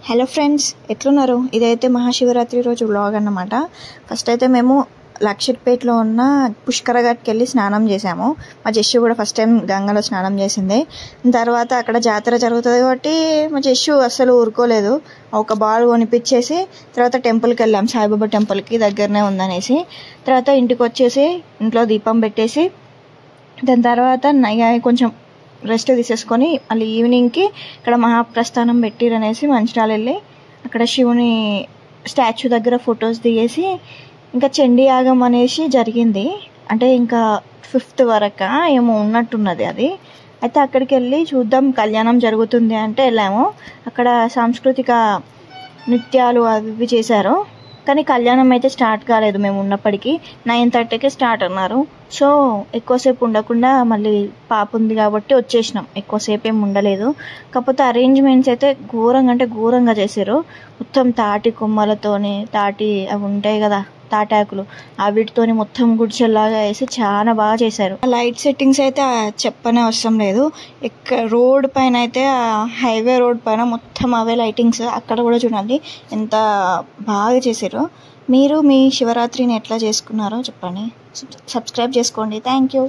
Hello friends, ఎట్లున్నారు? ఇదైతే మహాశివరాత్రి రోజు వ్లాగ్ అన్నమాట. ఫస్ట్ అయితే మేము లక్షట్పేటలో ఉన్న పుష్కర ఘాట్కి వెళ్ళి స్నానం చేసాము. మా జస్సు కూడా ఫస్ట్ టైం గంగలో స్నానం చేసింది. తర్వాత అక్కడ జాతర జరుగుతుంది కాబట్టి మా జస్సు అస్సలు ఊరుకోలేదు. ఒక బాల్ కొనిపించేసి తర్వాత టెంపుల్కి వెళ్ళాం, సాయిబాబా టెంపుల్కి, దగ్గరనే ఉందనేసి. తర్వాత ఇంటికి వచ్చేసి ఇంట్లో దీపం పెట్టేసి దాని తర్వాత కొంచెం రెస్ట్ తీసేసుకొని మళ్ళీ ఈవినింగ్కి ఇక్కడ మహాప్రస్థానం పెట్టిరనేసి మంచిర్యాల వెళ్ళి అక్కడ శివుని స్టాచ్యూ దగ్గర ఫొటోస్ దిగేసి ఇంకా చండీ యాగం అనేసి జరిగింది. అంటే ఇంకా 5th వరకు ఏమో ఉన్నట్టున్నది అది. అయితే అక్కడికి వెళ్ళి చూద్దాం కళ్యాణం జరుగుతుంది అంటే వెళ్ళాము. అక్కడ సాంస్కృతిక నృత్యాలు అవి చేశారు, కానీ కళ్యాణం అయితే స్టార్ట్ కాలేదు. మేము ఉన్నప్పటికీ 9:30కే స్టార్ట్ అన్నారు. సో ఎక్కువసేపు ఉండకుండా మళ్ళీ పాప ఉంది కాబట్టి వచ్చేసినాం. ఎక్కువసేపు ఏమి ఉండలేదు. కాకపోతే అరేంజ్మెంట్స్ అయితే ఘోరంగా అంటే ఘోరంగా చేశారు. మొత్తం తాటి కొమ్మలతోని, తాటి అవి ఉంటాయి కదా తాటాకులు, వీటితోని మొత్తం గుడిసెల్లాగా వేసి చాలా బాగా చేశారు. లైట్ సెట్టింగ్స్ అయితే చెప్పనే అవసరం లేదు. రోడ్ పైన అయితే హైవే రోడ్ పైన మొత్తం అవే లైటింగ్స్. అక్కడ కూడా చూడండి ఎంత బాగా చేశారు. మీరు మీ శివరాత్రిని ఎట్లా చేసుకున్నారో చెప్పండి. సబ్స్క్రైబ్ చేసుకోండి. Thank you.